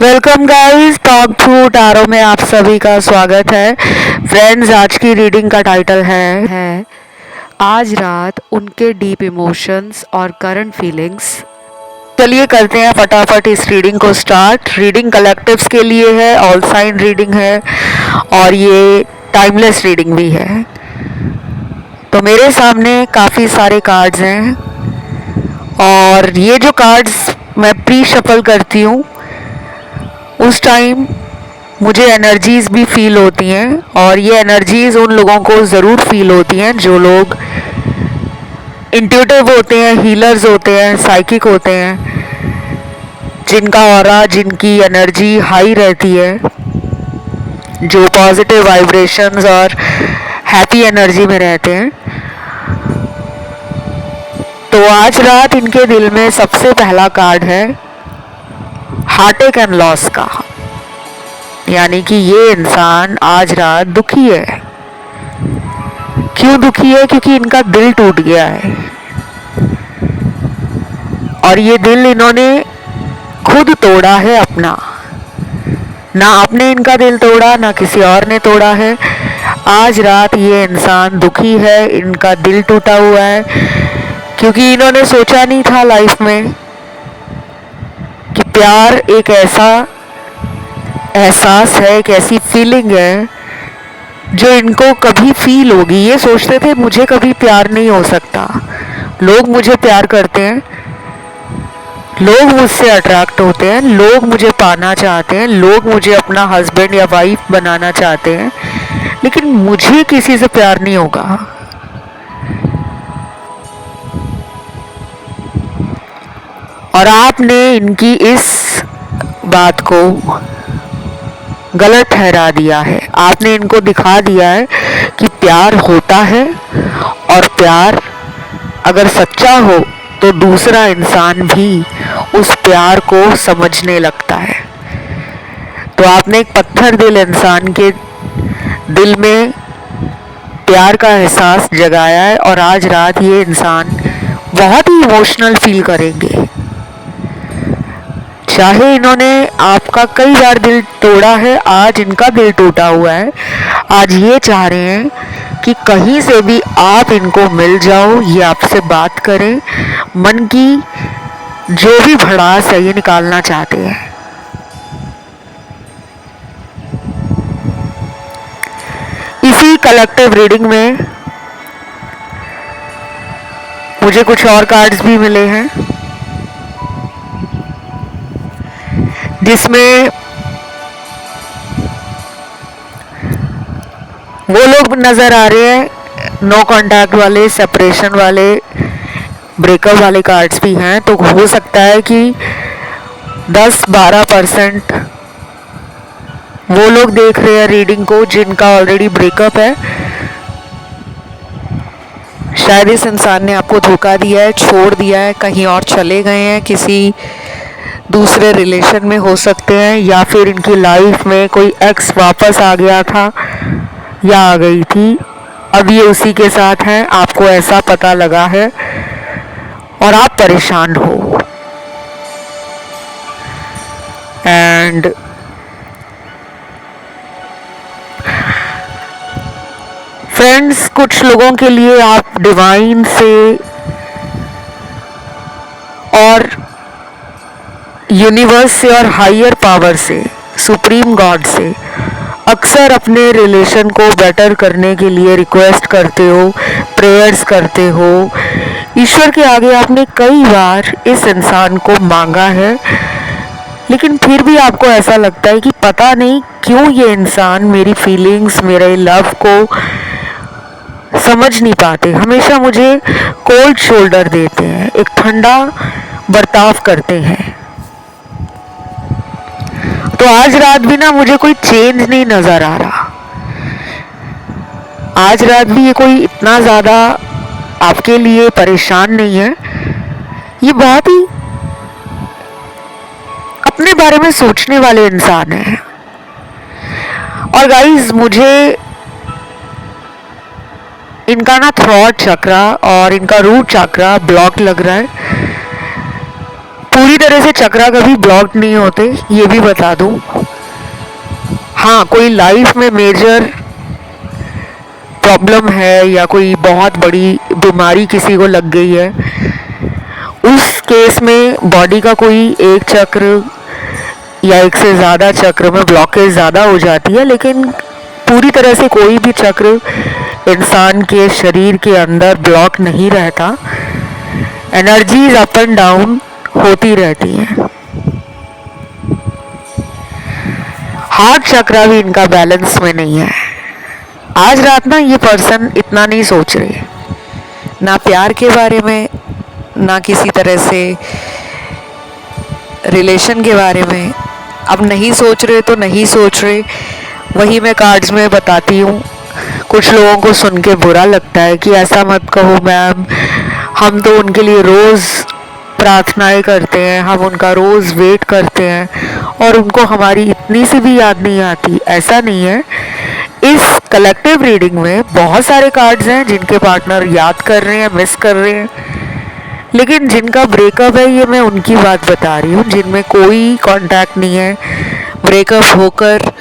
Welcome guys, talk through tarot में आप सभी का स्वागत है। फ्रेंड्स, आज की रीडिंग का टाइटल है आज रात उनके डीप इमोशंस और करंट फीलिंग्स। चलिए करते हैं फटाफट इस रीडिंग को स्टार्ट। रीडिंग कलेक्टिव्स के लिए है, ऑल साइन रीडिंग है और ये टाइमलेस रीडिंग भी है। तो मेरे सामने काफ़ी सारे कार्ड्स हैं और ये जो कार्ड्स मैं प्री शफल करती हूँ उस टाइम मुझे एनर्जीज भी फील होती हैं और ये एनर्जीज उन लोगों को ज़रूर फील होती हैं जो लोग इंट्यूटिव होते हैं, हीलर्स होते हैं, साइकिक होते हैं, जिनका ऑरा, जिनकी एनर्जी हाई रहती है, जो पॉजिटिव वाइब्रेशंस और हैप्पी एनर्जी में रहते हैं। तो आज रात इनके दिल में सबसे पहला कार्ड है हार्टेक एंड लॉस का, यानी कि ये इंसान आज रात दुखी है। क्यों दुखी है? क्योंकि इनका दिल टूट गया है और ये दिल इन्होंने खुद तोड़ा है अपना। ना आपने इनका दिल तोड़ा, ना किसी और ने तोड़ा है। आज रात ये इंसान दुखी है, इनका दिल टूटा हुआ है क्योंकि इन्होंने सोचा नहीं था लाइफ में कि प्यार एक ऐसा एहसास है, एक ऐसी फीलिंग है जो इनको कभी फील होगी। ये सोचते थे मुझे कभी प्यार नहीं हो सकता, लोग मुझे प्यार करते हैं, लोग मुझसे अट्रैक्ट होते हैं, लोग मुझे पाना चाहते हैं, लोग मुझे अपना हस्बैंड या वाइफ बनाना चाहते हैं, लेकिन मुझे किसी से प्यार नहीं होगा। और आपने इनकी इस बात को गलत ठहरा दिया है। आपने इनको दिखा दिया है कि प्यार होता है और प्यार अगर सच्चा हो तो दूसरा इंसान भी उस प्यार को समझने लगता है। तो आपने एक पत्थर दिल इंसान के दिल में प्यार का एहसास जगाया है और आज रात ये इंसान बहुत ही इमोशनल फील करेंगे। चाहे इन्होंने आपका कई बार दिल तोड़ा है, आज इनका दिल टूटा हुआ है। आज ये चाह रहे हैं कि कहीं से भी आप इनको मिल जाओ, ये आपसे बात करें, मन की जो भी भड़ास है ये निकालना चाहते हैं। इसी कलेक्टिव रीडिंग में मुझे कुछ और कार्ड्स भी मिले हैं जिसमें वो लोग नज़र आ रहे हैं नो कांटेक्ट वाले, सेपरेशन वाले, ब्रेकअप वाले कार्ड्स भी हैं। तो हो सकता है कि 10-12% वो लोग देख रहे हैं रीडिंग को जिनका ऑलरेडी ब्रेकअप है। शायद इस इंसान ने आपको धोखा दिया है, छोड़ दिया है, कहीं और चले गए हैं, किसी दूसरे रिलेशन में हो सकते हैं, या फिर इनकी लाइफ में कोई एक्स वापस आ गया था या आ गई थी, अब ये उसी के साथ हैं। आपको ऐसा पता लगा है और आप परेशान हो। एंड फ्रेंड्स, कुछ लोगों के लिए आप डिवाइन से और यूनिवर्स से और हायर पावर से, सुप्रीम गॉड से अक्सर अपने रिलेशन को बेटर करने के लिए रिक्वेस्ट करते हो, प्रेयर्स करते हो। ईश्वर के आगे आपने कई बार इस इंसान को मांगा है, लेकिन फिर भी आपको ऐसा लगता है कि पता नहीं क्यों ये इंसान मेरी फीलिंग्स, मेरे लव को समझ नहीं पाते, हमेशा मुझे कोल्ड शोल्डर देते हैं, एक ठंडा बर्ताव करते हैं। तो आज रात भी ना मुझे कोई चेंज नहीं नजर आ रहा। आज रात भी ये कोई इतना ज़्यादा आपके लिए परेशान नहीं है। ये बहुत ही अपने बारे में सोचने वाले इंसान है। और गाइस, मुझे इनका ना थ्रॉट चक्रा और इनका रूट चक्रा ब्लॉक लग रहा है। पूरी तरह से चक्रा कभी ब्लॉक नहीं होते, ये भी बता दूं। हाँ, कोई लाइफ में मेजर प्रॉब्लम है या कोई बहुत बड़ी बीमारी किसी को लग गई है, उस केस में बॉडी का कोई एक चक्र या एक से ज़्यादा चक्र में ब्लॉकेज ज़्यादा हो जाती है, लेकिन पूरी तरह से कोई भी चक्र इंसान के शरीर के अंदर ब्लॉक नहीं रहता। एनर्जीज अप एंड डाउन होती रहती हैं। हार्ट चक्र भी इनका बैलेंस में नहीं है। आज रात ना ये पर्सन इतना नहीं सोच रहे, ना प्यार के बारे में, ना किसी तरह से रिलेशन के बारे में। अब नहीं सोच रहे तो नहीं सोच रहे, वही मैं कार्ड्स में बताती हूँ। कुछ लोगों को सुन के बुरा लगता है कि ऐसा मत कहो मैम, हम तो उनके लिए रोज़ प्रार्थनाएं करते हैं, हम उनका रोज़ वेट करते हैं और उनको हमारी इतनी सी भी याद नहीं आती। ऐसा नहीं है। इस कलेक्टिव रीडिंग में बहुत सारे कार्ड्स हैं जिनके पार्टनर याद कर रहे हैं, मिस कर रहे हैं, लेकिन जिनका ब्रेकअप है, ये मैं उनकी बात बता रही हूँ जिनमें कोई कांटेक्ट नहीं है। ब्रेकअप होकर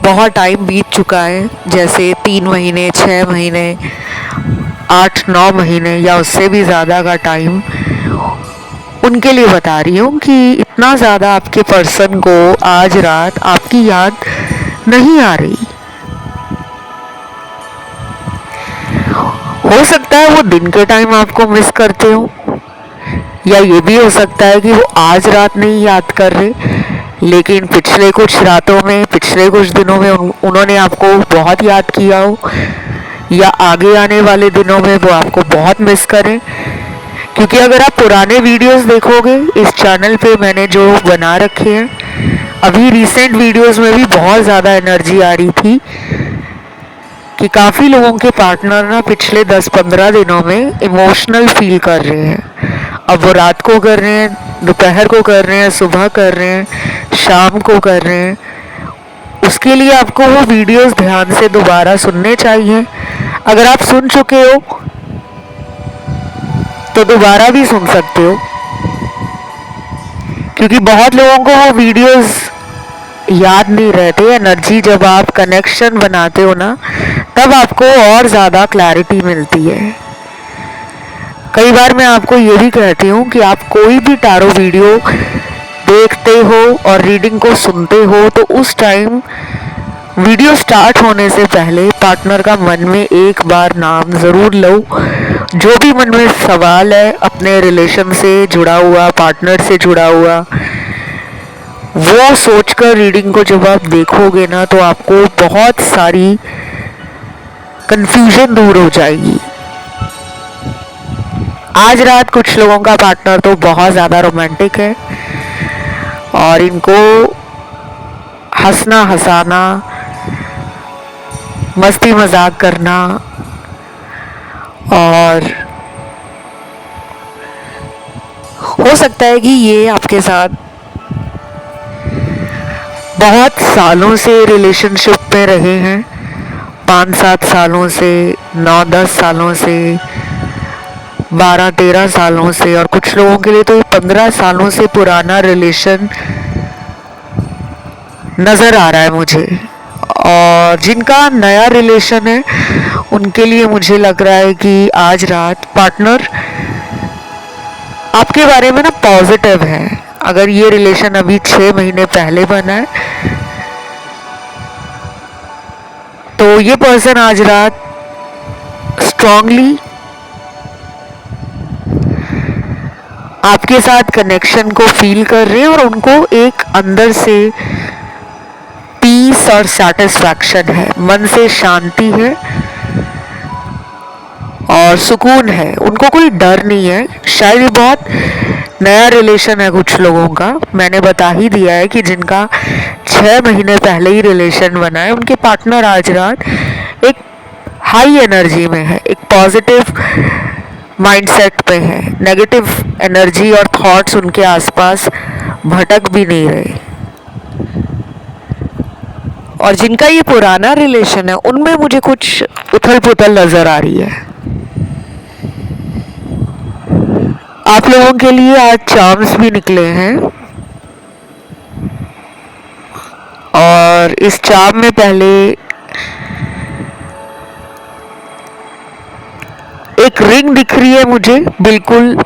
बहुत टाइम बीत चुका है, जैसे 3 महीने, 6 महीने, 8-9 महीने या उससे भी ज़्यादा का टाइम। उनके लिए बता रही हूँ कि इतना ज़्यादा आपके पर्सन को आज रात आपकी याद नहीं आ रही। हो सकता है वो दिन के टाइम आपको मिस करते हो, या ये भी हो सकता है कि वो आज रात नहीं याद कर रहे, लेकिन पिछले कुछ रातों में, पिछले कुछ दिनों में उन्होंने आपको बहुत याद किया हो, या आगे आने वाले दिनों में वो आपको बहुत मिस करें। क्योंकि अगर आप पुराने वीडियोस देखोगे इस चैनल पे मैंने जो बना रखे हैं, अभी रिसेंट वीडियोस में भी बहुत ज़्यादा एनर्जी आ रही थी कि काफ़ी लोगों के पार्टनर ना पिछले 10-15 दिनों में इमोशनल फील कर रहे हैं। अब वो रात को कर रहे हैं, दोपहर को कर रहे हैं, सुबह कर रहे हैं, शाम को कर रहे हैं। उसके लिए आपको वो वीडियोस ध्यान से दोबारा सुनने चाहिए। अगर आप सुन चुके हो तो दोबारा भी सुन सकते हो, क्योंकि बहुत लोगों को वो वीडियोस याद नहीं रहते। एनर्जी जब आप कनेक्शन बनाते हो ना, तब आपको और ज़्यादा क्लैरिटी मिलती है। कई बार मैं आपको ये भी कहती हूँ कि आप कोई भी टैरो वीडियो देखते हो और रीडिंग को सुनते हो तो उस टाइम वीडियो स्टार्ट होने से पहले पार्टनर का मन में एक बार नाम ज़रूर लो। जो भी मन में सवाल है अपने रिलेशन से जुड़ा हुआ, पार्टनर से जुड़ा हुआ, वो सोचकर रीडिंग को जब आप देखोगे ना तो आपको बहुत सारी कंफ्यूजन दूर हो जाएगी। आज रात कुछ लोगों का पार्टनर तो बहुत ज़्यादा रोमांटिक है और इनको हंसना, हंसाना, मस्ती मजाक करना और हो सकता है कि ये आपके साथ बहुत सालों से रिलेशनशिप में रहे हैं, 5-7 सालों से, 9-10 सालों से, 12-13 सालों से, और कुछ लोगों के लिए तो 15 सालों से पुराना रिलेशन नज़र आ रहा है मुझे। और जिनका नया रिलेशन है उनके लिए मुझे लग रहा है कि आज रात पार्टनर आपके बारे में ना पॉजिटिव है। अगर ये रिलेशन अभी 6 महीने पहले बना है तो ये पर्सन आज रात स्ट्रांगली आपके साथ कनेक्शन को फील कर रहे हैं और उनको एक अंदर से पीस और सैटिस्फैक्शन है, मन से शांति है और सुकून है। उनको कोई डर नहीं है। शायद ये बहुत नया रिलेशन है कुछ लोगों का। मैंने बता ही दिया है कि जिनका 6 महीने पहले ही रिलेशन बना है उनके पार्टनर आज रात एक हाई एनर्जी में है, एक पॉजिटिव माइंडसेट पे है। नेगेटिव एनर्जी और थॉट्स उनके आसपास भटक भी नहीं रहे। और जिनका ये पुराना रिलेशन है उनमें मुझे कुछ उथल पुथल नजर आ रही है। आप लोगों के लिए आज चार्म्स भी निकले हैं और इस चार्म में पहले एक रिंग दिख रही है मुझे, बिल्कुल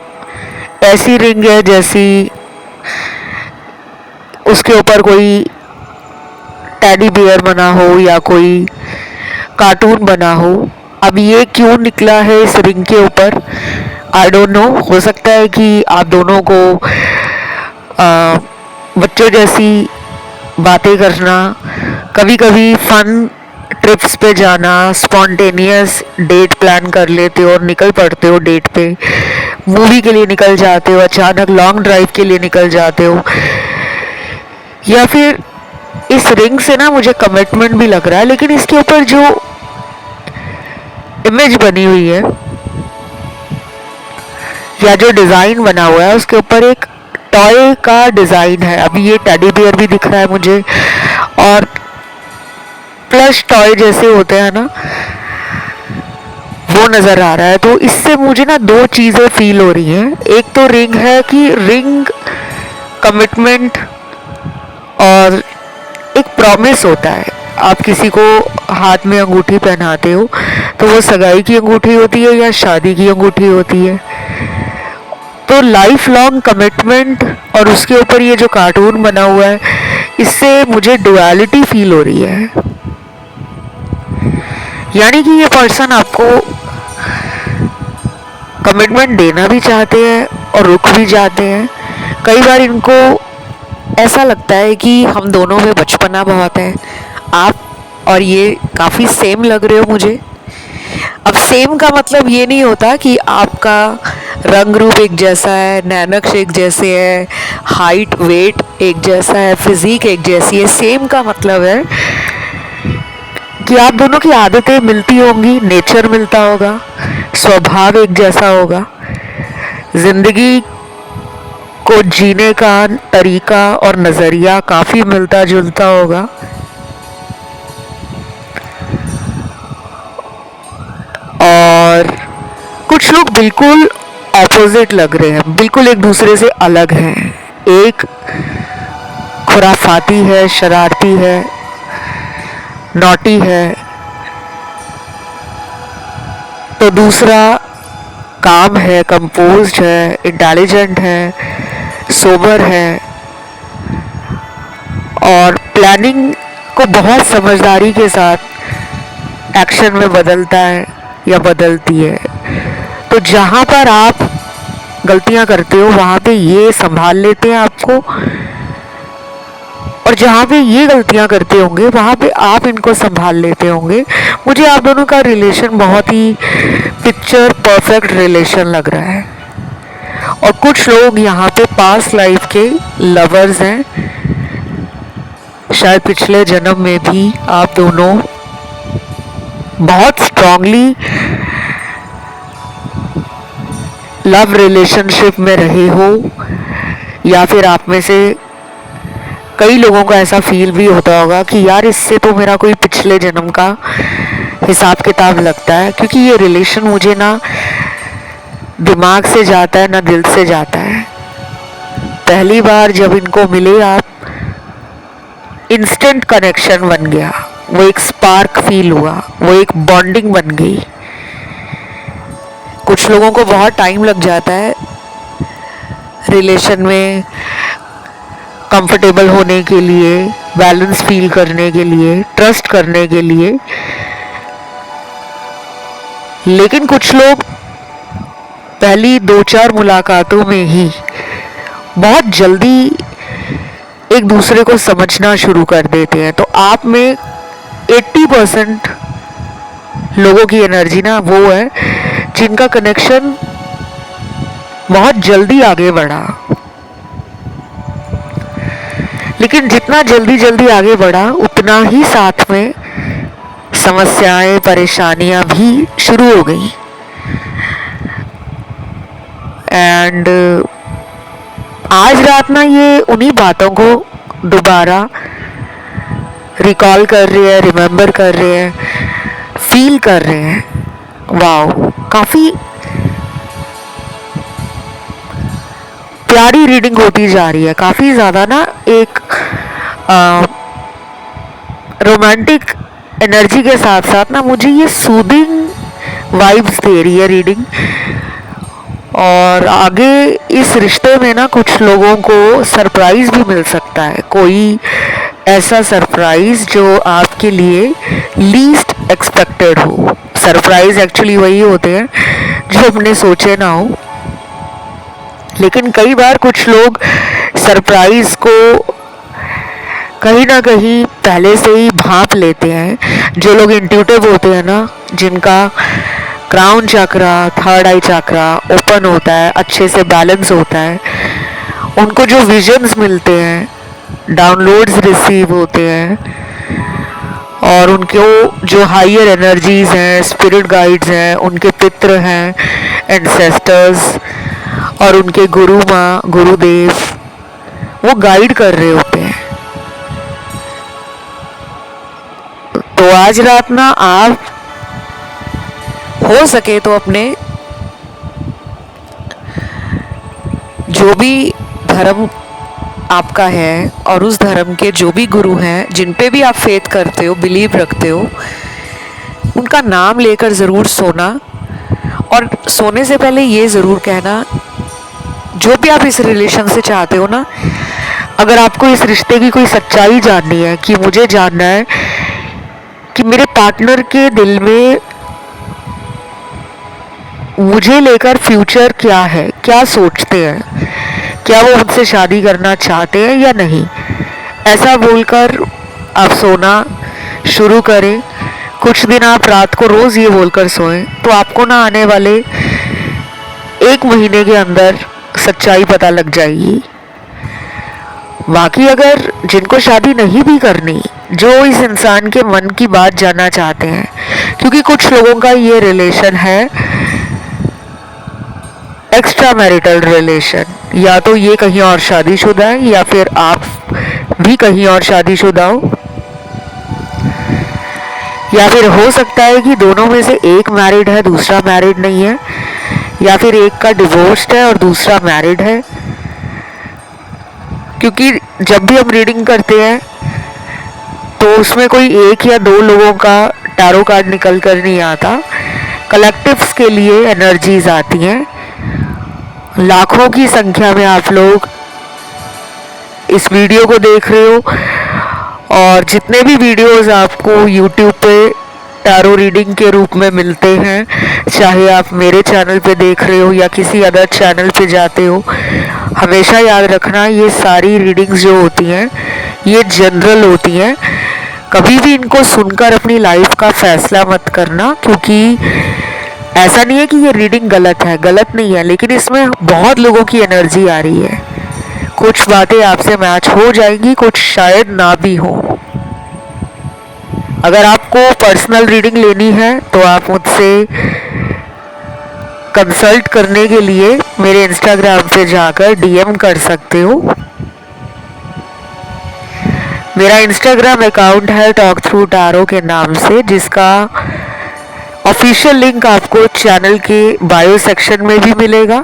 ऐसी रिंग है जैसी उसके ऊपर कोई टेडी बियर बना हो या कोई कार्टून बना हो। अब ये क्यों निकला है इस रिंग के ऊपर, आई डोंट नो। हो सकता है कि आप दोनों को बच्चों जैसी बातें करना, कभी कभी फन ट्रिप्स पे जाना, स्पॉन्टेनियस डेट प्लान कर लेते हो और निकल पड़ते हो डेट पे, मूवी के लिए निकल जाते हो, अचानक लॉन्ग ड्राइव के लिए निकल जाते हो, या फिर इस रिंग से ना मुझे कमिटमेंट भी लग रहा है। लेकिन इसके ऊपर जो इमेज बनी हुई है या जो डिज़ाइन बना हुआ है उसके ऊपर एक टॉय का डिज़ाइन है। अभी ये टेडी बियर भी दिख रहा है मुझे और प्लस टॉय जैसे होते हैं ना, वो नज़र आ रहा है। तो इससे मुझे ना दो चीज़ें फील हो रही हैं। एक तो रिंग है कि रिंग कमिटमेंट और एक प्रॉमिस होता है। आप किसी को हाथ में अंगूठी पहनाते हो तो वो सगाई की अंगूठी होती है या शादी की अंगूठी होती है। तो लाइफ लॉन्ग कमिटमेंट और उसके ऊपर ये जो कार्टून बना हुआ है, इससे मुझे डुअलिटी फील हो रही है। यानी कि ये पर्सन आपको कमिटमेंट देना भी चाहते हैं और रुक भी जाते हैं। कई बार इनको ऐसा लगता है कि हम दोनों में बचपना बहुत है। आप और ये काफ़ी सेम लग रहे हो मुझे। अब सेम का मतलब ये नहीं होता कि आपका रंग रूप एक जैसा है, नैनक्श एक जैसे है, हाइट वेट एक जैसा है, फिजिक एक जैसी है। सेम का मतलब है कि आप दोनों की आदतें मिलती होंगी, नेचर मिलता होगा, स्वभाव एक जैसा होगा, जिंदगी को जीने का तरीका और नज़रिया काफ़ी मिलता जुलता होगा। और कुछ लोग बिल्कुल ऑपोजिट लग रहे हैं, बिल्कुल एक दूसरे से अलग हैं। एक खुराफाती है, शरारती है, नॉटी है, तो दूसरा काम है, कंपोज्ड है, इंटेलिजेंट है, सोबर है और प्लानिंग को बहुत समझदारी के साथ एक्शन में बदलता है या बदलती है। तो जहाँ पर आप गलतियाँ करते हो वहाँ पे ये संभाल लेते हैं आपको, और जहाँ पे ये गलतियाँ करते होंगे वहाँ पे आप इनको संभाल लेते होंगे। मुझे आप दोनों का रिलेशन बहुत ही पिक्चर परफेक्ट रिलेशन लग रहा है। और कुछ लोग यहाँ पे पास्ट लाइफ के लवर्स हैं, शायद पिछले जन्म में भी आप दोनों बहुत स्ट्रांगली लव रिलेशनशिप में रहे हो, या फिर आप में से कई लोगों को ऐसा फील भी होता होगा कि यार इससे तो मेरा कोई पिछले जन्म का हिसाब किताब लगता है, क्योंकि ये रिलेशन मुझे ना दिमाग से जाता है ना दिल से जाता है। पहली बार जब इनको मिले आप, इंस्टेंट कनेक्शन बन गया, वो एक स्पार्क फील हुआ, वो एक बॉन्डिंग बन गई। कुछ लोगों को बहुत टाइम लग जाता है रिलेशन में कंफर्टेबल होने के लिए, बैलेंस फील करने के लिए, ट्रस्ट करने के लिए। लेकिन कुछ लोग पहली 2-4 मुलाकातों में ही बहुत जल्दी एक दूसरे को समझना शुरू कर देते हैं। तो आप में 80% लोगों की एनर्जी ना वो है जिनका कनेक्शन बहुत जल्दी आगे बढ़ा। लेकिन जितना जल्दी जल्दी आगे बढ़ा उतना ही साथ में समस्याएं, परेशानियां भी शुरू हो गई। एंड आज रात ना ये उन्हीं बातों को दोबारा रिकॉल कर रहे हैं, रिमेम्बर कर रहे हैं, फील कर रहे हैं। वाओ, काफ़ी प्यारी रीडिंग होती जा रही है, काफ़ी ज़्यादा ना एक रोमांटिक एनर्जी के साथ साथ ना मुझे ये सूदिंग वाइब्स दे रही है रीडिंग। और आगे इस रिश्ते में ना कुछ लोगों को सरप्राइज भी मिल सकता है, कोई ऐसा सरप्राइज जो आपके लिए लीस्ट एक्सपेक्टेड हो। सरप्राइज एक्चुअली वही होते हैं जो हमने सोचे ना हो, लेकिन कई बार कुछ लोग सरप्राइज को कहीं ना कहीं पहले से ही भांप लेते हैं। जो लोग इंट्यूटिव होते हैं ना, जिनका क्राउन चक्रा, थर्ड आई चक्रा ओपन होता है, अच्छे से बैलेंस होता है, उनको जो विजन्स मिलते हैं, डाउनलोड्स रिसीव होते हैं, और उनको जो हायर एनर्जीज हैं, स्पिरिट गाइड्स हैं, उनके पितृ हैं, एंसेस्टर्स और उनके गुरु माँ, गुरुदेव, वो गाइड कर रहे होते हैं। तो आज रात ना आप हो सके तो अपने जो भी धर्म आपका है और उस धर्म के जो भी गुरु हैं, जिन पे भी आप फेथ करते हो, बिलीव रखते हो, उनका नाम लेकर ज़रूर सोना। और सोने से पहले ये ज़रूर कहना, जो भी आप इस रिलेशन से चाहते हो ना, अगर आपको इस रिश्ते की कोई सच्चाई जाननी है, कि मुझे जानना है कि मेरे पार्टनर के दिल में मुझे लेकर फ्यूचर क्या है, क्या सोचते हैं, क्या वो मुझसे शादी करना चाहते हैं या नहीं, ऐसा बोलकर आप सोना शुरू करें। कुछ दिन आप रात को रोज़ ये बोलकर सोएं, तो आपको ना आने वाले 1 महीने के अंदर सच्चाई पता लग जाएगी। बाकी अगर जिनको शादी नहीं भी करनी, जो इस इंसान के मन की बात जानना चाहते हैं, क्योंकि कुछ लोगों का ये रिलेशन है एक्स्ट्रा मैरिटल रिलेशन, या तो ये कहीं और शादीशुदा है या फिर आप भी कहीं और शादीशुदा हो, या फिर हो सकता है कि दोनों में से एक मैरिड है, दूसरा मैरिड नहीं है, या फिर एक का डिवोर्स्ड है और दूसरा मैरिड है। क्योंकि जब भी हम रीडिंग करते हैं तो उसमें कोई एक या 2 लोगों का टैरो कार्ड निकल कर नहीं आता, कलेक्टिव्स के लिए एनर्जीज आती हैं। लाखों की संख्या में आप लोग इस वीडियो को देख रहे हो, और जितने भी वीडियोस आपको YouTube पे टैरो रीडिंग के रूप में मिलते हैं, चाहे आप मेरे चैनल पे देख रहे हो या किसी अदर चैनल पे जाते हो, हमेशा याद रखना, ये सारी रीडिंग्स जो होती हैं ये जनरल होती हैं। कभी भी इनको सुनकर अपनी लाइफ का फैसला मत करना, क्योंकि ऐसा नहीं है कि ये रीडिंग गलत है, गलत नहीं है, लेकिन इसमें बहुत लोगों की एनर्जी आ रही है। कुछ बातें आपसे मैच हो जाएंगी, कुछ शायद ना भी हो। अगर आपको पर्सनल रीडिंग लेनी है तो आप मुझसे कंसल्ट करने के लिए मेरे इंस्टाग्राम पे जाकर DM कर सकते हो। मेरा इंस्टाग्राम अकाउंट है टॉक थ्रू टैरो के नाम से, जिसका ऑफिशियल लिंक आपको चैनल के बायो सेक्शन में भी मिलेगा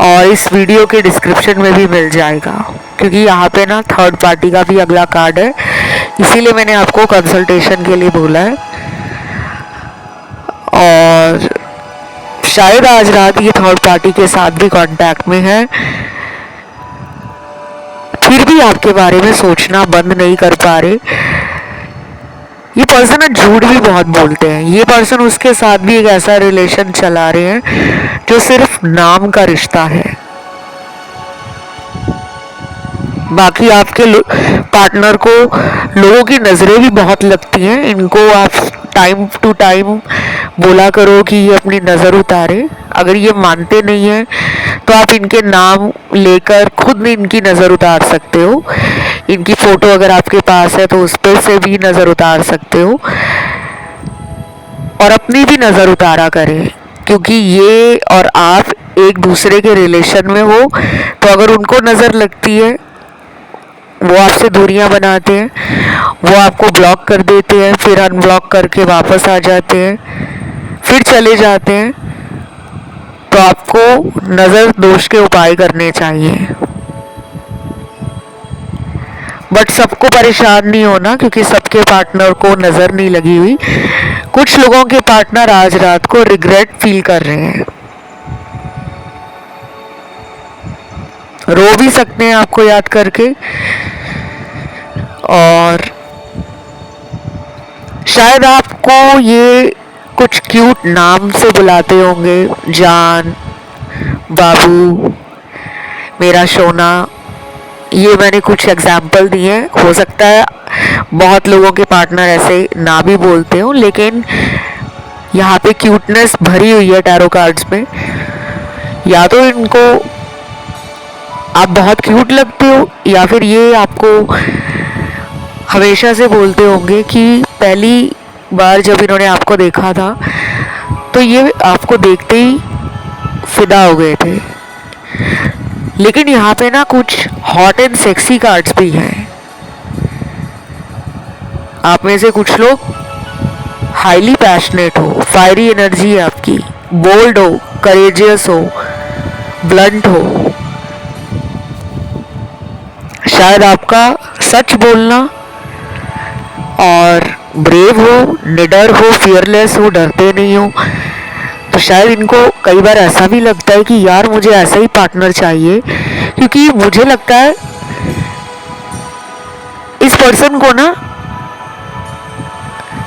और इस वीडियो के डिस्क्रिप्शन में भी मिल जाएगा, क्योंकि यहाँ पे ना थर्ड पार्टी का भी अगला कार्ड है, इसीलिए मैंने आपको कंसल्टेशन के लिए बोला है। और शायद आज रात ये थर्ड पार्टी के साथ भी कांटेक्ट में है, फिर भी आपके बारे में सोचना बंद नहीं कर पा रहे। ये पर्सन ना झूठ भी बहुत बोलते हैं। ये पर्सन उसके साथ भी एक ऐसा रिलेशन चला रहे हैं जो सिर्फ नाम का रिश्ता है। बाकी आपके पार्टनर को लोगों की नज़रें भी बहुत लगती हैं। इनको आप टाइम टू टाइम बोला करो कि ये अपनी नज़र उतारे। अगर ये मानते नहीं हैं तो आप इनके नाम लेकर खुद इनकी नज़र उतार सकते हो। इनकी फ़ोटो अगर आपके पास है तो उस पर से भी नज़र उतार सकते हो और अपनी भी नज़र उतारा करें, क्योंकि ये और आप एक दूसरे के रिलेशन में हो। तो अगर उनको नज़र लगती है, वो आपसे दूरियां बनाते हैं, वो आपको ब्लॉक कर देते हैं, फिर अनब्लॉक करके वापस आ जाते हैं, फिर चले जाते हैं। तो आपको नज़र दोष के उपाय करने चाहिए। बट सबको परेशान नहीं होना, क्योंकि सबके पार्टनर को नज़र नहीं लगी हुई। कुछ लोगों के पार्टनर आज रात को रिग्रेट फील कर रहे हैं, रो भी सकते हैं आपको याद करके, और शायद आपको ये कुछ क्यूट नाम से बुलाते होंगे, जान, बाबू, मेरा सोना। ये मैंने कुछ एग्जाम्पल दिए हैं, हो सकता है बहुत लोगों के पार्टनर ऐसे ना भी बोलते हो, लेकिन यहाँ पे क्यूटनेस भरी हुई है टैरो कार्ड्स में। या तो इनको आप बहुत क्यूट लगते हो, या फिर ये आपको हमेशा से बोलते होंगे कि पहली बार जब इन्होंने आपको देखा था तो ये आपको देखते ही फिदा हो गए थे। लेकिन यहाँ पे ना कुछ हॉट एंड सेक्सी कार्ड्स भी हैं। आप में से कुछ लोग हाईली पैशनेट हो, फायरी एनर्जी है आपकी, बोल्ड हो, करेजियस हो, ब्लंट हो। शायद आपका सच बोलना और ब्रेव हो, निडर हो, फियरलेस हो, डरते नहीं हो। तो शायद इनको कई बार ऐसा भी लगता है कि यार मुझे ऐसा ही पार्टनर चाहिए, क्योंकि मुझे लगता है इस पर्सन को ना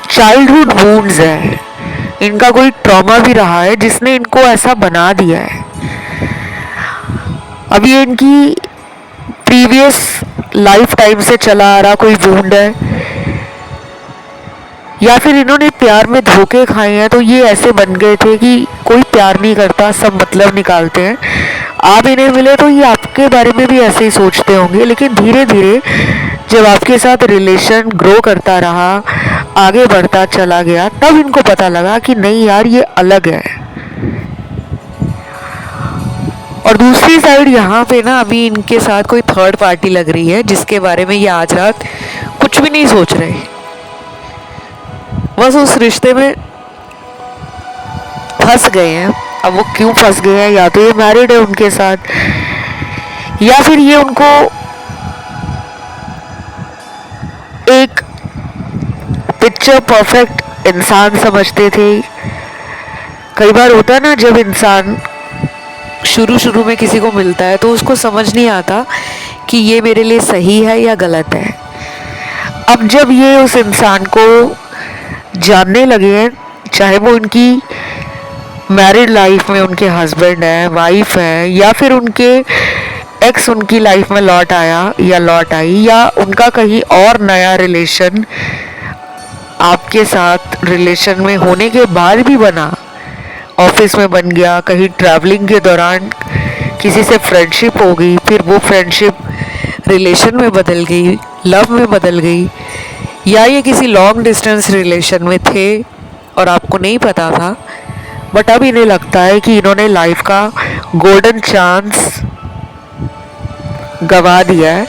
चाइल्डहुड वुंड्स है, इनका कोई ट्रॉमा भी रहा है जिसने इनको ऐसा बना दिया है। अब ये इनकी प्रीवियस लाइफ टाइम से चला आ रहा कोई वुंड है, या फिर इन्होंने प्यार में धोखे खाए हैं, तो ये ऐसे बन गए थे कि कोई प्यार नहीं करता, सब मतलब निकालते हैं। आप इन्हें मिले तो ये आपके बारे में भी ऐसे ही सोचते होंगे, लेकिन धीरे धीरे जब आपके साथ रिलेशन ग्रो करता रहा, आगे बढ़ता चला गया, तब इनको पता लगा कि नहीं यार ये अलग है। और दूसरी साइड यहाँ पे ना अभी इनके साथ कोई थर्ड पार्टी लग रही है, जिसके बारे में ये आज रात कुछ भी नहीं सोच रहे, बस उस रिश्ते में फंस गए हैं। अब वो क्यों फंस गए हैं, या तो ये मैरिड है उनके साथ, या फिर ये उनको एक पिक्चर परफेक्ट इंसान समझते थे। कई बार होता है ना, जब इंसान शुरू में किसी को मिलता है तो उसको समझ नहीं आता कि ये मेरे लिए सही है या गलत है। अब जब ये उस इंसान को जानने लगे हैं, चाहे वो उनकी मैरिड लाइफ में उनके हस्बैंड है, वाइफ है, या फिर उनके एक्स उनकी लाइफ में लौट आया या लौट आई, या उनका कहीं और नया रिलेशन आपके साथ रिलेशन में होने के बाद भी बना, ऑफिस में बन गया, कहीं ट्रैवलिंग के दौरान किसी से फ्रेंडशिप हो गई, फिर वो फ्रेंडशिप रिलेशन में बदल गई, लव में बदल गई, या ये किसी लॉन्ग डिस्टेंस रिलेशन में थे और आपको नहीं पता था, बट अब इन्हें लगता है कि इन्होंने लाइफ का गोल्डन चांस गवा दिया है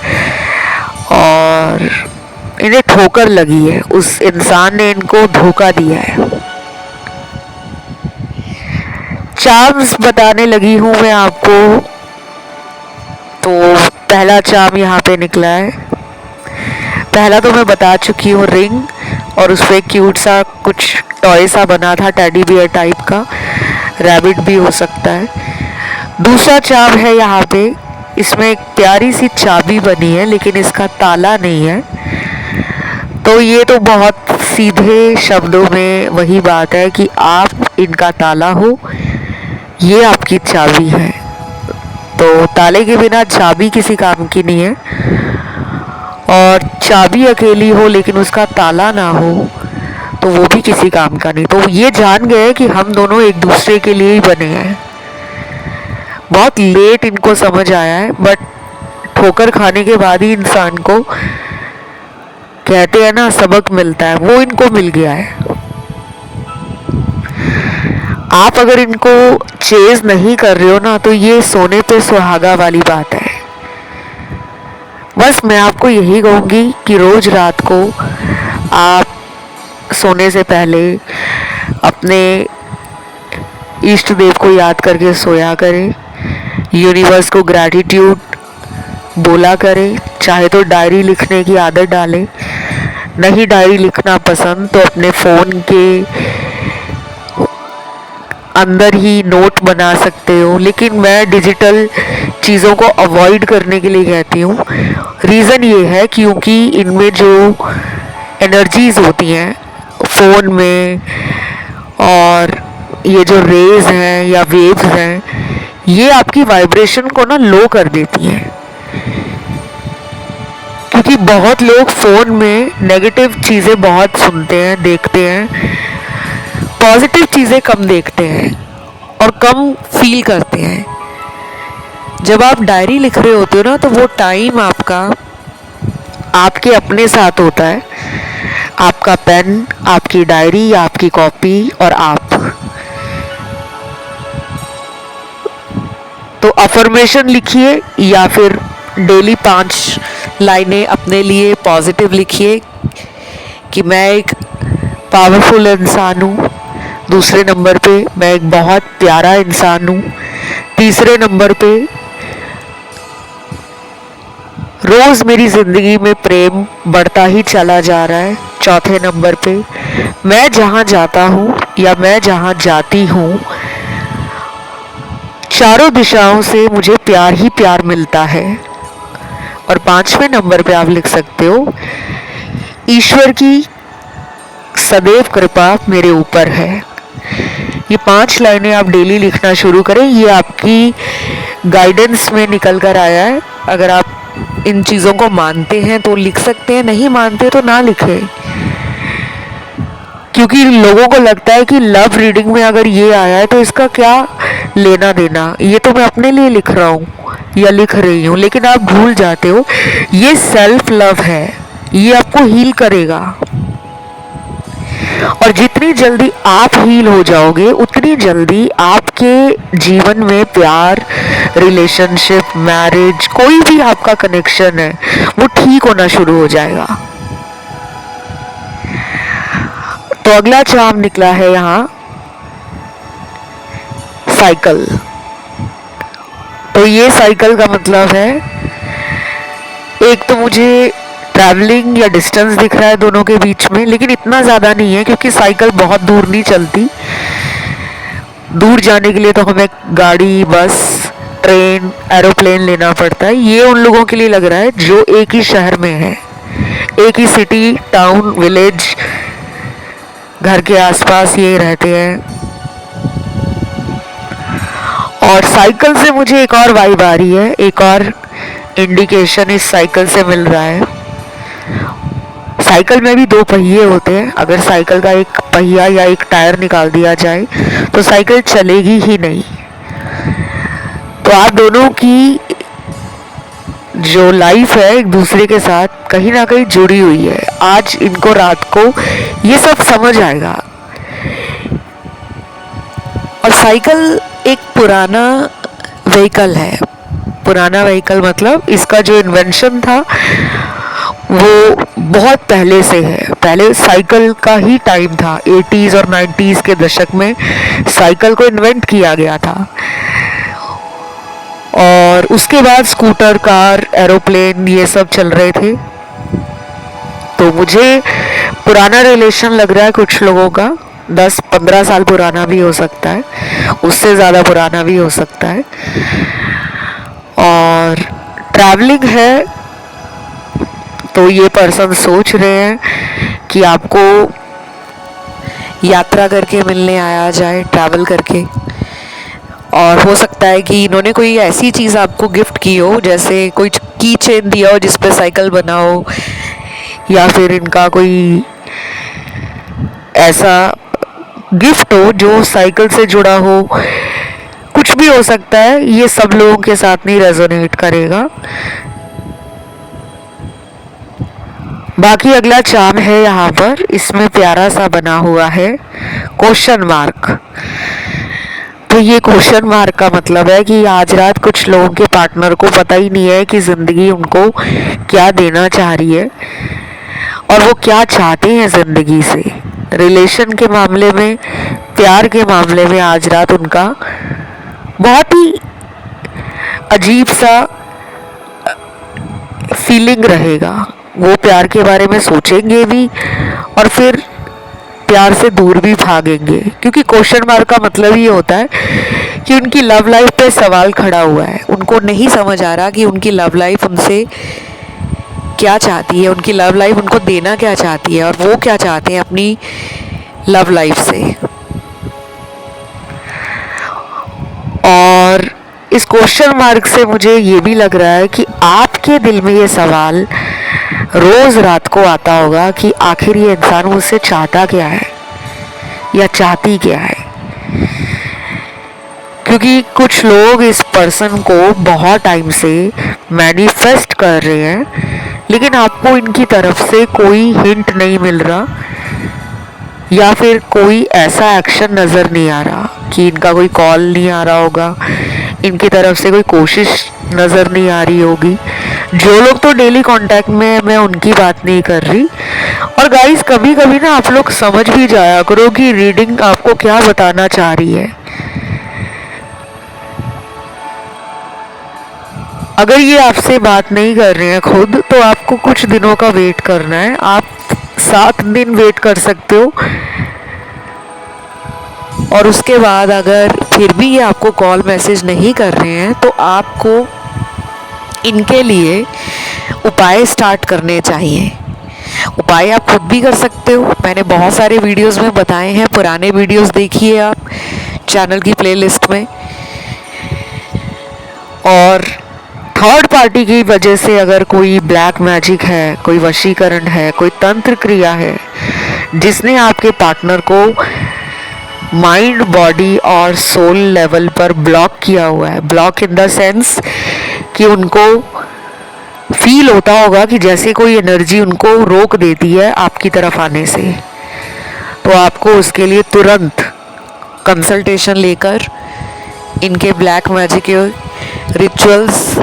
और इन्हें ठोकर लगी है, उस इंसान ने इनको धोखा दिया है। चार्म्स बताने लगी हूँ मैं आपको। तो पहला चार्म यहाँ पे निकला है। पहला तो मैं बता चुकी हूँ, रिंग, और उस पर क्यूट सा कुछ टॉय सा बना था, टेडी बियर टाइप का, रैबिट भी हो सकता है। दूसरा चार्म है यहाँ पे, इसमें एक प्यारी सी चाबी बनी है, लेकिन इसका ताला नहीं है। तो ये तो बहुत सीधे शब्दों में वही बात है कि आप इनका ताला हो, ये आपकी चाबी है। तो ताले के बिना चाबी किसी काम की नहीं है, और चाबी अकेली हो लेकिन उसका ताला ना हो तो वो भी किसी काम का नहीं। तो ये जान गए कि हम दोनों एक दूसरे के लिए ही बने हैं। बहुत लेट इनको समझ आया है, बट ठोकर खाने के बाद ही इंसान को कहते हैं ना सबक मिलता है, वो इनको मिल गया है। आप अगर इनको चेज नहीं कर रहे हो ना, तो ये सोने पे सुहागा वाली बात है। बस मैं आपको यही कहूँगी कि रोज रात को आप सोने से पहले अपने इष्ट देव को याद करके सोया करें, यूनिवर्स को ग्रैटिट्यूड बोला करें, चाहे तो डायरी लिखने की आदत डालें। नहीं डायरी लिखना पसंद तो अपने फ़ोन के अंदर ही नोट बना सकते हो, लेकिन मैं डिजिटल चीज़ों को अवॉइड करने के लिए कहती हूँ। रीज़न ये है क्योंकि इनमें जो एनर्जीज़ होती हैं फ़ोन में, और ये जो रेज़ हैं या वेव्स हैं, ये आपकी वाइब्रेशन को ना लो कर देती हैं। क्योंकि बहुत लोग फ़ोन में नेगेटिव चीज़ें बहुत सुनते हैं, देखते हैं, पॉजिटिव चीज़ें कम देखते हैं और कम फील करते हैं। जब आप डायरी लिख रहे होते हो ना, तो वो टाइम आपका आपके अपने साथ होता है। आपका पेन, आपकी डायरी, आपकी कॉपी और आप। तो अफर्मेशन लिखिए या फिर डेली 5 लाइनें अपने लिए पॉजिटिव लिखिए कि मैं एक पावरफुल इंसान हूँ। दूसरे नंबर पे मैं एक बहुत प्यारा इंसान हूँ। तीसरे नंबर पे रोज़ मेरी ज़िंदगी में प्रेम बढ़ता ही चला जा रहा है। चौथे नंबर पे मैं जहाँ जाता हूँ या मैं जहाँ जाती हूँ, चारों दिशाओं से मुझे प्यार ही प्यार मिलता है। और 5वें नंबर पे आप लिख सकते हो, ईश्वर की सदैव कृपा मेरे ऊपर है। ये 5 लाइनें आप डेली लिखना शुरू करें। ये आपकी गाइडेंस में निकल कर आया है। अगर आप इन चीज़ों को मानते हैं तो लिख सकते हैं, नहीं मानते तो ना लिखें। क्योंकि लोगों को लगता है कि लव रीडिंग में अगर ये आया है तो इसका क्या लेना देना, ये तो मैं अपने लिए लिख रहा हूँ या लिख रही हूँ। लेकिन आप भूल जाते हो, ये सेल्फ लव है, ये आपको हील करेगा। और जितनी जल्दी आप हील हो जाओगे, उतनी जल्दी आपके जीवन में प्यार, रिलेशनशिप, मैरिज, कोई भी आपका कनेक्शन है वो ठीक होना शुरू हो जाएगा। तो अगला चार्म निकला है यहाँ साइकिल। तो ये साइकिल का मतलब है, एक तो मुझे ट्रैवलिंग या डिस्टेंस दिख रहा है दोनों के बीच में, लेकिन इतना ज़्यादा नहीं है क्योंकि साइकिल बहुत दूर नहीं चलती। दूर जाने के लिए तो हमें गाड़ी, बस, ट्रेन, एरोप्लेन लेना पड़ता है। ये उन लोगों के लिए लग रहा है जो एक ही शहर में है, एक ही सिटी, टाउन, विलेज, घर के आसपास ये रहते हैं। और साइकिल से मुझे एक और वाइब आ रही है, एक और इंडिकेशन इस साइकिल से मिल रहा है। साइकिल में भी 2 पहिए होते हैं। अगर साइकिल का एक पहिया या एक टायर निकाल दिया जाए तो साइकिल चलेगी ही नहीं। तो आप दोनों की जो लाइफ है एक दूसरे के साथ कहीं ना कहीं जुड़ी हुई है। आज इनको रात को ये सब समझ आएगा। और साइकिल एक पुराना व्हीकल है। पुराना व्हीकल मतलब इसका जो इन्वेंशन था वो बहुत पहले से है। पहले साइकिल का ही टाइम था। 80s और 90s के दशक में साइकिल को इन्वेंट किया गया था। और उसके बाद स्कूटर, कार, एरोप्लेन ये सब चल रहे थे। तो मुझे पुराना रिलेशन लग रहा है कुछ लोगों का। 10-15 साल पुराना भी हो सकता है, उससे ज़्यादा पुराना भी हो सकता है। और ट्रैवलिंग है तो ये पर्सन सोच रहे हैं कि आपको यात्रा करके मिलने आया जाए, ट्रैवल करके। और हो सकता है कि इन्होंने कोई ऐसी चीज़ आपको गिफ्ट की हो, जैसे कोई की चेन दिया हो जिस पे साइकिल बना हो, या फिर इनका कोई ऐसा गिफ्ट हो जो साइकिल से जुड़ा हो। कुछ भी हो सकता है, ये सब लोगों के साथ नहीं रेजोनेट करेगा। बाकी अगला चार्म है यहाँ पर, इसमें प्यारा सा बना हुआ है क्वेश्चन मार्क। तो ये क्वेश्चन मार्क का मतलब है कि आज रात कुछ लोगों के पार्टनर को पता ही नहीं है कि ज़िंदगी उनको क्या देना चाह रही है और वो क्या चाहते हैं ज़िंदगी से। रिलेशन के मामले में प्यार के मामले में आज रात उनका बहुत ही अजीब सा फीलिंग रहेगा। वो प्यार के बारे में सोचेंगे भी और फिर प्यार से दूर भी भागेंगे, क्योंकि क्वेश्चन मार्क का मतलब ये होता है कि उनकी लव लाइफ पे सवाल खड़ा हुआ है। उनको नहीं समझ आ रहा कि उनकी लव लाइफ उनसे क्या चाहती है, उनकी लव लाइफ उनको देना क्या चाहती है और वो क्या चाहते हैं अपनी लव लाइफ से। और इस क्वेश्चन मार्क से मुझे ये भी लग रहा है कि आपके दिल में ये सवाल रोज रात को आता होगा कि आखिर ये इंसान मुझसे चाहता क्या है या चाहती क्या है। क्योंकि कुछ लोग इस पर्सन को बहुत टाइम से मैनिफेस्ट कर रहे हैं, लेकिन आपको इनकी तरफ से कोई हिंट नहीं मिल रहा या फिर कोई ऐसा एक्शन नज़र नहीं आ रहा कि इनका कोई कॉल नहीं आ रहा होगा, इनकी तरफ से कोई कोशिश नज़र नहीं आ रही होगी। जो लोग तो डेली कांटेक्ट में है, मैं उनकी बात नहीं कर रही। और गाइस, कभी कभी ना आप लोग समझ भी जाया करो कि रीडिंग आपको क्या बताना चाह रही है। अगर ये आपसे बात नहीं कर रहे हैं खुद, तो आपको कुछ दिनों का वेट करना है। आप 7 दिन वेट कर सकते हो और उसके बाद अगर फिर भी ये आपको कॉल मैसेज नहीं कर रहे हैं तो आपको इनके लिए उपाय स्टार्ट करने चाहिए। उपाय आप खुद भी कर सकते हो, मैंने बहुत सारे वीडियोस में बताए हैं, पुराने वीडियोस देखिए आप चैनल की प्लेलिस्ट में। और थर्ड पार्टी की वजह से अगर कोई ब्लैक मैजिक है, कोई वशीकरण है, कोई तंत्र क्रिया है जिसने आपके पार्टनर को माइंड, बॉडी और सोल लेवल पर ब्लॉक किया हुआ है, ब्लॉक इन द सेंस कि उनको फील होता होगा कि जैसे कोई एनर्जी उनको रोक देती है आपकी तरफ आने से, तो आपको उसके लिए तुरंत कंसल्टेशन लेकर इनके ब्लैक मैजिक के रिचुअल्स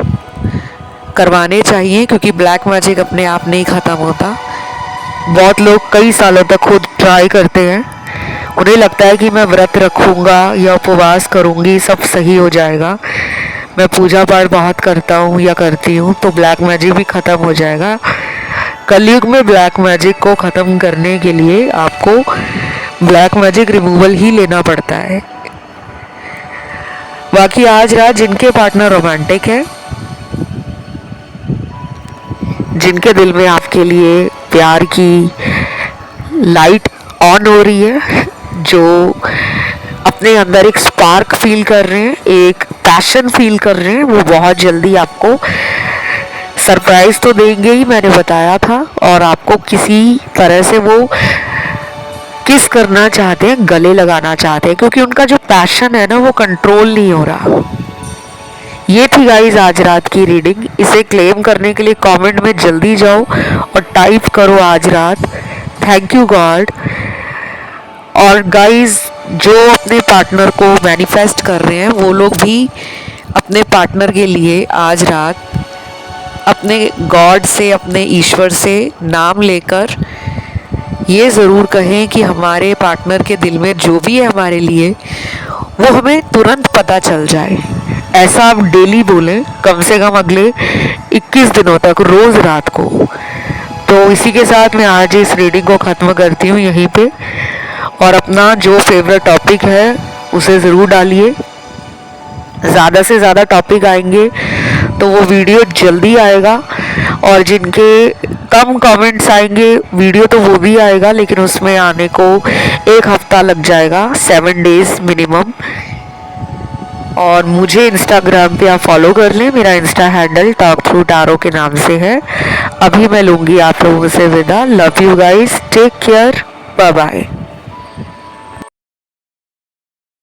करवाने चाहिए। क्योंकि ब्लैक मैजिक अपने आप नहीं ख़त्म होता। बहुत लोग कई सालों तक खुद ट्राई करते हैं, उन्हें लगता है कि मैं व्रत रखूँगा या उपवास करूँगी सब सही हो जाएगा, मैं पूजा पाठ बहुत करता हूँ या करती हूँ तो ब्लैक मैजिक भी ख़त्म हो जाएगा। कलयुग में ब्लैक मैजिक को ख़त्म करने के लिए आपको ब्लैक मैजिक रिमूवल ही लेना पड़ता है। बाकी आज रात जिनके पार्टनर रोमांटिक है, जिनके दिल में आपके लिए प्यार की लाइट ऑन हो रही है, जो अपने अंदर एक स्पार्क फील कर रहे हैं, एक पैशन फील कर रहे हैं, वो बहुत जल्दी आपको सरप्राइज तो देंगे ही, मैंने बताया था। और आपको किसी तरह से वो किस करना चाहते हैं, गले लगाना चाहते हैं, क्योंकि उनका जो पैशन है ना वो कंट्रोल नहीं हो रहा। ये थी गाइज आज रात की रीडिंग। इसे क्लेम करने के लिए कमेंट में जल्दी जाओ और टाइप करो आज रात, थैंक यू गॉड। और गाइज, जो अपने पार्टनर को मैनिफेस्ट कर रहे हैं वो लोग भी अपने पार्टनर के लिए आज रात अपने गॉड से, अपने ईश्वर से नाम लेकर ये ज़रूर कहें कि हमारे पार्टनर के दिल में जो भी है हमारे लिए वो हमें तुरंत पता चल जाए। ऐसा आप डेली बोलें, कम से कम अगले 21 दिनों तक, रोज़ रात को। तो इसी के साथ मैं आज इस रीडिंग को ख़त्म करती हूँ यहीं पे। और अपना जो फेवरेट टॉपिक है उसे ज़रूर डालिए। ज़्यादा से ज़्यादा टॉपिक आएंगे तो वो वीडियो जल्दी आएगा, और जिनके कम कमेंट्स आएंगे वीडियो तो वो भी आएगा, लेकिन उसमें आने को 1 हफ्ता लग जाएगा, 7 डेज़ मिनिमम। और मुझे इंस्टाग्राम पे आप फॉलो कर लें, मेरा insta handle talk through tarot के नाम से है। अभी मैं लूँगी आप लोगों से विदा। Love you guys, take care, bye bye.